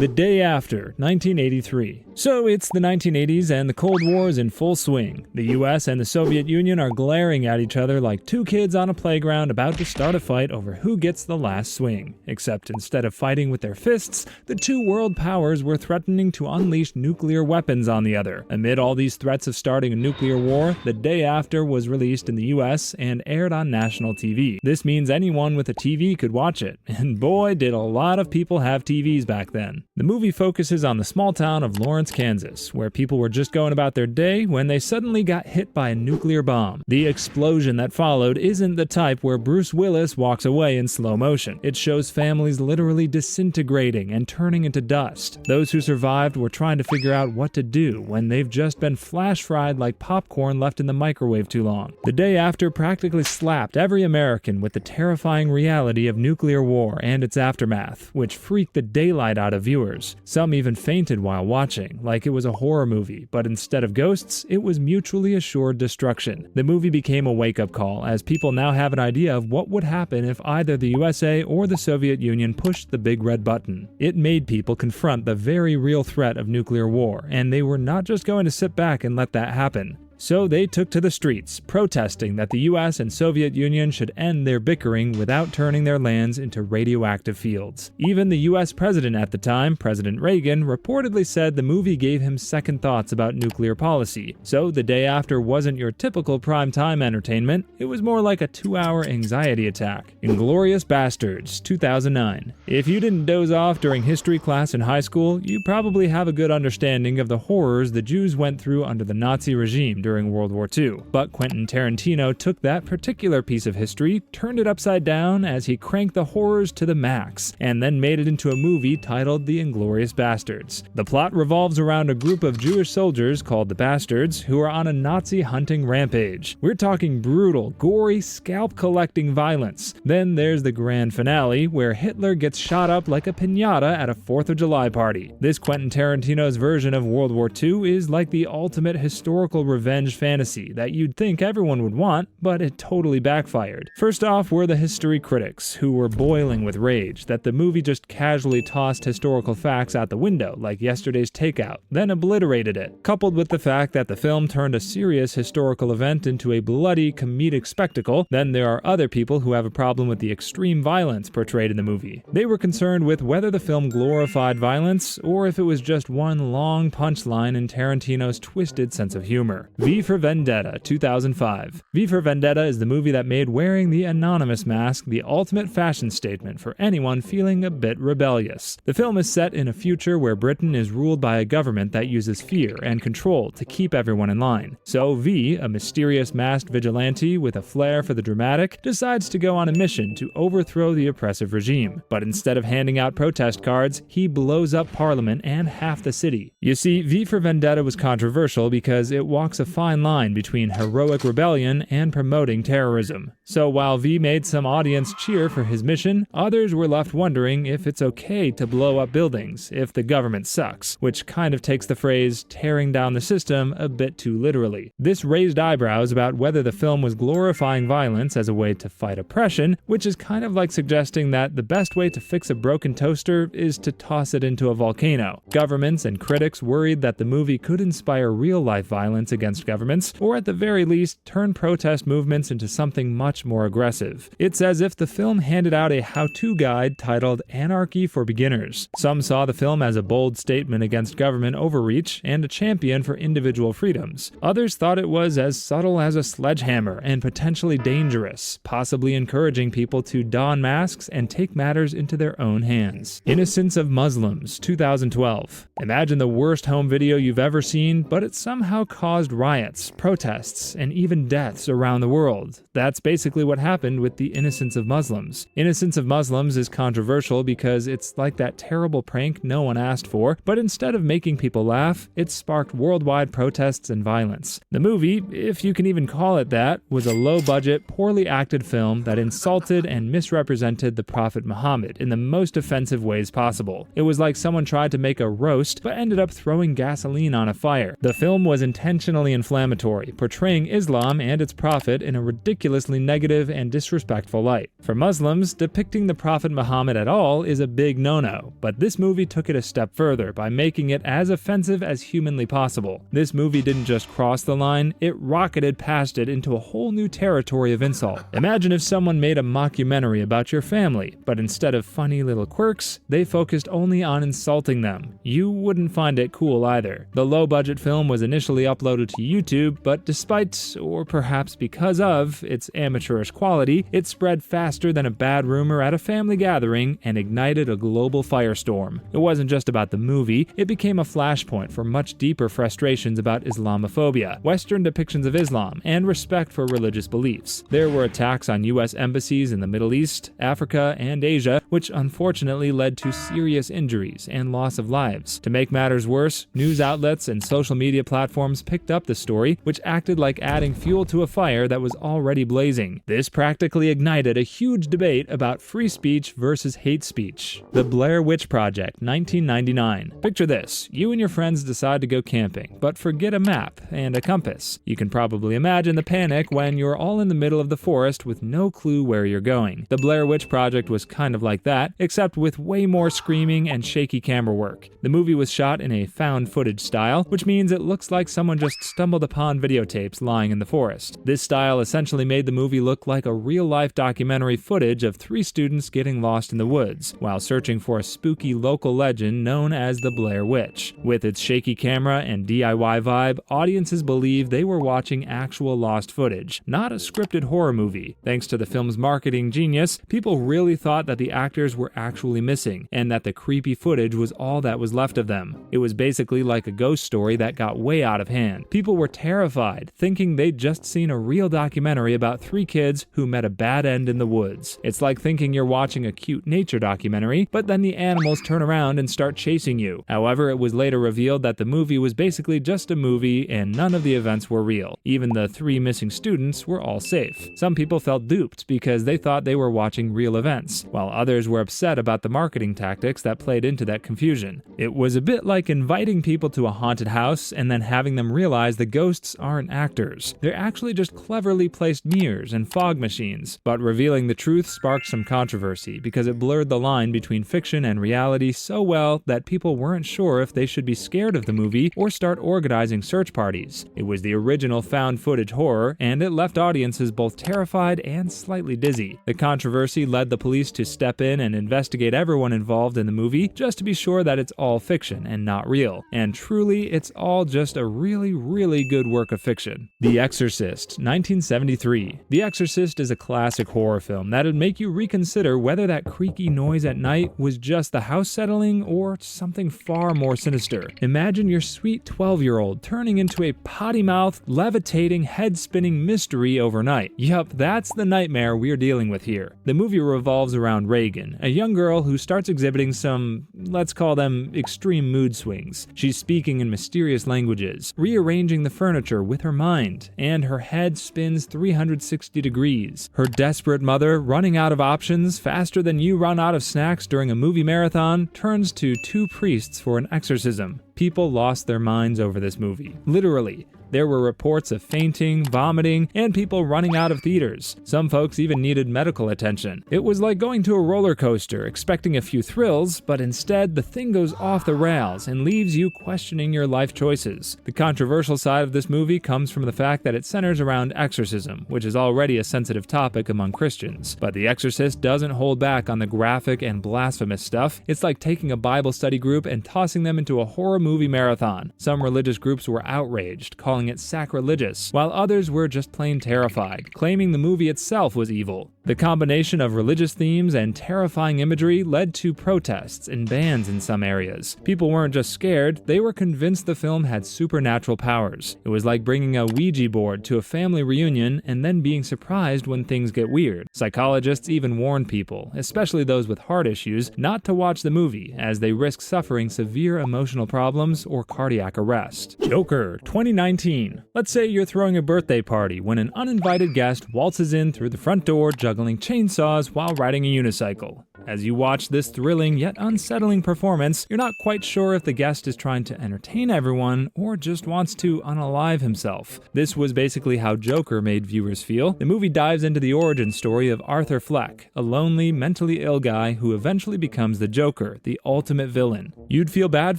The day after, 1983. So it's the 1980s and the Cold War is in full swing. The US and the Soviet Union are glaring at each other like two kids on a playground about to start a fight over who gets the last swing. Except instead of fighting with their fists, the two world powers were threatening to unleash nuclear weapons on the other. Amid all these threats of starting a nuclear war, The Day After was released in the US and aired on national TV. This means anyone with a TV could watch it, and boy did a lot of people have TVs back then. The movie focuses on the small town of Lawrence, Kansas, where people were just going about their day when they suddenly got hit by a nuclear bomb. The explosion that followed isn't the type where Bruce Willis walks away in slow motion. It shows families literally disintegrating and turning into dust. Those who survived were trying to figure out what to do when they've just been flash fried like popcorn left in the microwave too long. The Day After practically slapped every American with the terrifying reality of nuclear war and its aftermath, which freaked the daylight out of viewers. Some even fainted while watching, like it was a horror movie, but instead of ghosts, it was mutually assured destruction. The movie became a wake-up call, as people now have an idea of what would happen if either the USA or the Soviet Union pushed the big red button. It made people confront the very real threat of nuclear war, and they were not just going to sit back and let that happen. So they took to the streets, protesting that the US and Soviet Union should end their bickering without turning their lands into radioactive fields. Even the US president at the time, President Reagan, reportedly said the movie gave him second thoughts about nuclear policy. So The Day After wasn't your typical primetime entertainment, it was more like a 2-hour anxiety attack. Inglourious Basterds, 2009. If you didn't doze off during history class in high school, you probably have a good understanding of the horrors the Jews went through under the Nazi regime during World War II. But Quentin Tarantino took that particular piece of history, turned it upside down as he cranked the horrors to the max, and then made it into a movie titled The Inglourious Basterds. The plot revolves around a group of Jewish soldiers called the Bastards who are on a Nazi hunting rampage. We're talking brutal, gory, scalp-collecting violence. Then there's the grand finale, where Hitler gets shot up like a piñata at a 4th of July party. This Quentin Tarantino's version of World War II is like the ultimate historical revenge fantasy that you'd think everyone would want, but it totally backfired. First off were the history critics, who were boiling with rage that the movie just casually tossed historical facts out the window like yesterday's takeout, then obliterated it, coupled with the fact that the film turned a serious historical event into a bloody comedic spectacle. Then there are other people who have a problem with the extreme violence portrayed in the movie. They were concerned with whether the film glorified violence or if it was just one long punchline in Tarantino's twisted sense of humor. V for Vendetta, 2005. V for Vendetta is the movie that made wearing the anonymous mask the ultimate fashion statement for anyone feeling a bit rebellious. The film is set in a future where Britain is ruled by a government that uses fear and control to keep everyone in line. So V, a mysterious masked vigilante with a flair for the dramatic, decides to go on a mission to overthrow the oppressive regime. But instead of handing out protest cards, he blows up Parliament and half the city. You see, V for Vendetta was controversial because it walks a fine line between heroic rebellion and promoting terrorism. So while V made some audience cheer for his mission, others were left wondering if it's okay to blow up buildings if the government sucks, which kind of takes the phrase tearing down the system a bit too literally. This raised eyebrows about whether the film was glorifying violence as a way to fight oppression, which is kind of like suggesting that the best way to fix a broken toaster is to toss it into a volcano. Governments and critics worried that the movie could inspire real-life violence against governments, or at the very least, turn protest movements into something much more aggressive. It's as if the film handed out a how-to guide titled Anarchy for Beginners. Some saw the film as a bold statement against government overreach and a champion for individual freedoms. Others thought it was as subtle as a sledgehammer and potentially dangerous, possibly encouraging people to don masks and take matters into their own hands. Innocence of Muslims, 2012. Imagine the worst home video you've ever seen, but it somehow caused riots, protests, and even deaths around the world. That's basically what happened with the Innocence of Muslims. Innocence of Muslims is controversial because it's like that terrible prank no one asked for, but instead of making people laugh, it sparked worldwide protests and violence. The movie, if you can even call it that, was a low-budget, poorly acted film that insulted and misrepresented the Prophet Muhammad in the most offensive ways possible. It was like someone tried to make a roast, but ended up throwing gasoline on a fire. The film was intentionally inflammatory, portraying Islam and its prophet in a ridiculously negative and disrespectful light. For Muslims, depicting the Prophet Muhammad at all is a big no-no, but this movie took it a step further by making it as offensive as humanly possible. This movie didn't just cross the line, it rocketed past it into a whole new territory of insult. Imagine if someone made a mockumentary about your family, but instead of funny little quirks, they focused only on insulting them. You wouldn't find it cool either. The low-budget film was initially uploaded to YouTube, but despite, or perhaps because of, its amateurish quality, it spread faster than a bad rumor at a family gathering and ignited a global firestorm. It wasn't just about the movie, it became a flashpoint for much deeper frustrations about Islamophobia, Western depictions of Islam, and respect for religious beliefs. There were attacks on U.S. embassies in the Middle East, Africa, and Asia, which unfortunately led to serious injuries and loss of lives. To make matters worse, news outlets and social media platforms picked up the story, which acted like adding fuel to a fire that was already blazing. This practically ignited a huge debate about free speech versus hate speech. The Blair Witch Project, 1999. Picture this: you and your friends decide to go camping, but forget a map and a compass. You can probably imagine the panic when you're all in the middle of the forest with no clue where you're going. The Blair Witch Project was kind of like that, except with way more screaming and shaky camera work. The movie was shot in a found footage style, which means it looks like someone just stumbled upon videotapes lying in the forest. This style essentially made the movie look like a real-life documentary footage of 3 students getting lost in the woods, while searching for a spooky local legend known as the Blair Witch. With its shaky camera and DIY vibe, audiences believed they were watching actual lost footage, not a scripted horror movie. Thanks to the film's marketing genius, people really thought that the actors were actually missing, and that the creepy footage was all that was left of them. It was basically like a ghost story that got way out of hand. People were terrified, thinking they'd just seen a real documentary about 3 kids who met a bad end in the woods. It's like thinking you're watching a cute nature documentary, but then the animals turn around and start chasing you. However, it was later revealed that the movie was basically just a movie and none of the events were real. Even the 3 missing students were all safe. Some people felt duped because they thought they were watching real events, while others were upset about the marketing tactics that played into that confusion. It was a bit like inviting people to a haunted house and then having them realize the ghosts aren't actors. They're actually just cleverly placed mirrors and fog machines. But revealing the truth sparked some controversy because it blurred the line between fiction and reality so well that people weren't sure if they should be scared of the movie or start organizing search parties. It was the original found footage horror, and it left audiences both terrified and slightly dizzy. The controversy led the police to step in and investigate everyone involved in the movie just to be sure that it's all fiction and not real. And truly, it's all just a really, really good work of fiction. The Exorcist, 1973. The Exorcist is a classic horror film that'd make you reconsider whether that creaky noise at night was just the house settling or something far more sinister. Imagine your sweet 12-year-old turning into a potty-mouthed, levitating, head-spinning mystery overnight. Yup, that's the nightmare we're dealing with here. The movie revolves around Reagan, a young girl who starts exhibiting some, let's call them, extreme mood swings. She's speaking in mysterious languages, rearranging the furniture with her mind, and her head spins 360 degrees. Her desperate mother, running out of options faster than you run out of snacks during a movie marathon, turns to 2 priests for an exorcism. People lost their minds over this movie. Literally. There were reports of fainting, vomiting, and people running out of theaters. Some folks even needed medical attention. It was like going to a roller coaster, expecting a few thrills, but instead the thing goes off the rails and leaves you questioning your life choices. The controversial side of this movie comes from the fact that it centers around exorcism, which is already a sensitive topic among Christians. But The Exorcist doesn't hold back on the graphic and blasphemous stuff. It's like taking a Bible study group and tossing them into a horror movie marathon. Some religious groups were outraged, calling it sacrilegious, while others were just plain terrified, claiming the movie itself was evil. The combination of religious themes and terrifying imagery led to protests and bans in some areas. People weren't just scared, they were convinced the film had supernatural powers. It was like bringing a Ouija board to a family reunion and then being surprised when things get weird. Psychologists even warned people, especially those with heart issues, not to watch the movie, as they risk suffering severe emotional problems or cardiac arrest. Joker, 2019. Let's say you're throwing a birthday party when an uninvited guest waltzes in through the front door juggling chainsaws while riding a unicycle. As you watch this thrilling yet unsettling performance, you're not quite sure if the guest is trying to entertain everyone or just wants to unalive himself. This was basically how Joker made viewers feel. The movie dives into the origin story of Arthur Fleck, a lonely, mentally ill guy who eventually becomes the Joker, the ultimate villain. You'd feel bad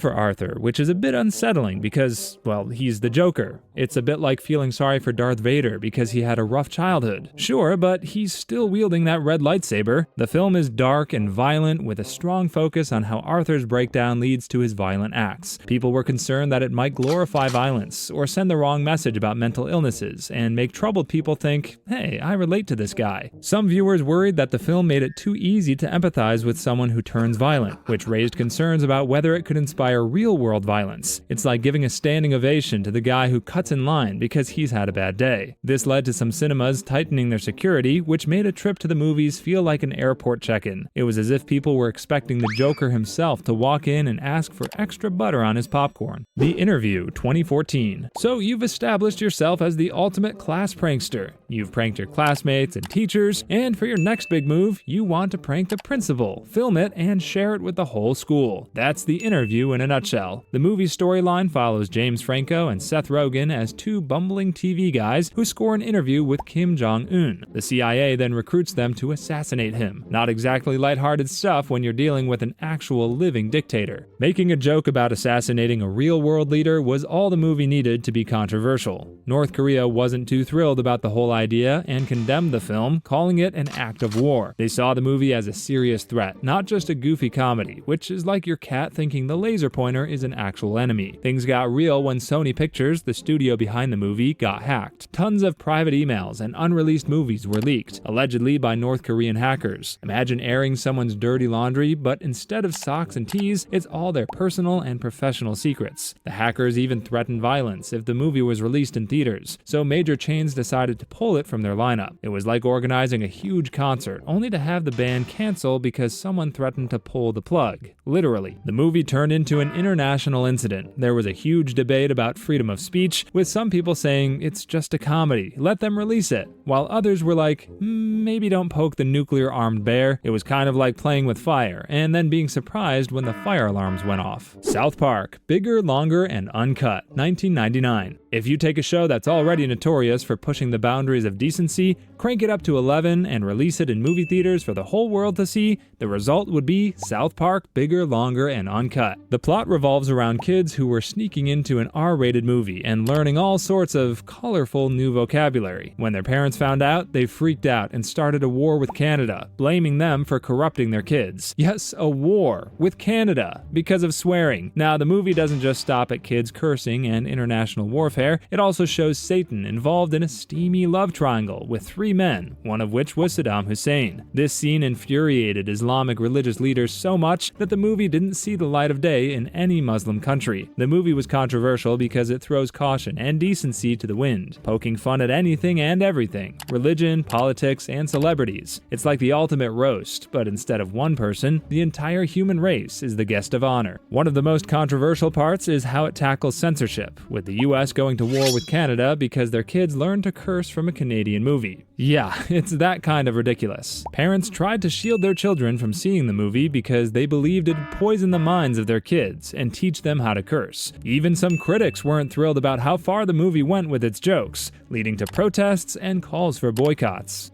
for Arthur, which is a bit unsettling because, well, he's the Joker. It's a bit like feeling sorry for Darth Vader because he had a rough childhood. Sure, but he's still wielding that red lightsaber. The film is dark and violent with a strong focus on how Arthur's breakdown leads to his violent acts. People were concerned that it might glorify violence or send the wrong message about mental illnesses and make troubled people think, hey, I relate to this guy. Some viewers worried that the film made it too easy to empathize with someone who turns violent, which raised concerns about whether it could inspire real-world violence. It's like giving a standing ovation to the guy who cuts in line because he's had a bad day. This led to some cinemas tightening their security, which made a trip to the movies feel like an airport check-in. It was as if people were expecting the Joker himself to walk in and ask for extra butter on his popcorn. The Interview, 2014. So you've established yourself as the ultimate class prankster. You've pranked your classmates and teachers, and for your next big move, you want to prank the principal, film it, and share it with the whole school. That's The Interview in a nutshell. The movie's storyline follows James Franco and Seth Rogen as two bumbling TV guys who score an interview with Kim Jong-un. The CIA then recruits them to assassinate him. Not exactly lighthearted stuff when you're dealing with an actual living dictator. Making a joke about assassinating a real-world leader was all the movie needed to be controversial. North Korea wasn't too thrilled about the whole idea and condemned the film, calling it an act of war. They saw the movie as a serious threat, not just a goofy comedy, which is like your cat thinking the laser pointer is an actual enemy. Things got real when Sony Pictures, the studio behind the movie, got hacked. Tons of private emails and unreleased movies were leaked, allegedly by North Korean hackers. Imagine airing someone's dirty laundry, but instead of socks and teas, it's all their personal and professional secrets. The hackers even threatened violence if the movie was released in theaters, so major chains decided to pull it from their lineup. It was like organizing a huge concert, only to have the band cancel because someone threatened to pull the plug. Literally. The movie turned into an international incident. There was a huge debate about freedom of speech, with some people saying it's just a comedy, let them release it, while others were like, maybe don't poke the nuclear-armed bear. It was kind of like playing with fire, and then being surprised when the fire alarms went off. South Park, Bigger, Longer, and Uncut, 1999. If you take a show that's already notorious for pushing the boundaries of decency, crank it up to 11, and release it in movie theaters for the whole world to see, the result would be South Park, Bigger, Longer, and Uncut. The plot revolves around kids who were sneaking into an R-rated movie and learning all sorts of colorful new vocabulary. When their parents found out, they freaked out and started a war with Canada, blaming them for corrupting their kids. Yes, a war with Canada because of swearing. Now, the movie doesn't just stop at kids cursing and international warfare, it also shows Satan involved in a steamy love triangle with three men, one of which was Saddam Hussein. This scene infuriated Islamic religious leaders so much that the movie didn't see the light of day in any Muslim country. The movie was controversial because it throws caution and decency to the wind, poking fun at anything and everything, religion, politics, and celebrities. It's like the ultimate roast, but instead of one person, the entire human race is the guest of honor. One of the most controversial parts is how it tackles censorship, with the US going to war with Canada because their kids learned to curse from a Canadian movie. Yeah, it's that kind of ridiculous. Parents tried to shield their children from seeing the movie because they believed it'd poison the minds of their kids and teach them how to curse. Even some critics weren't thrilled about how far the movie went with its jokes, leading to protests and calls for boycotts.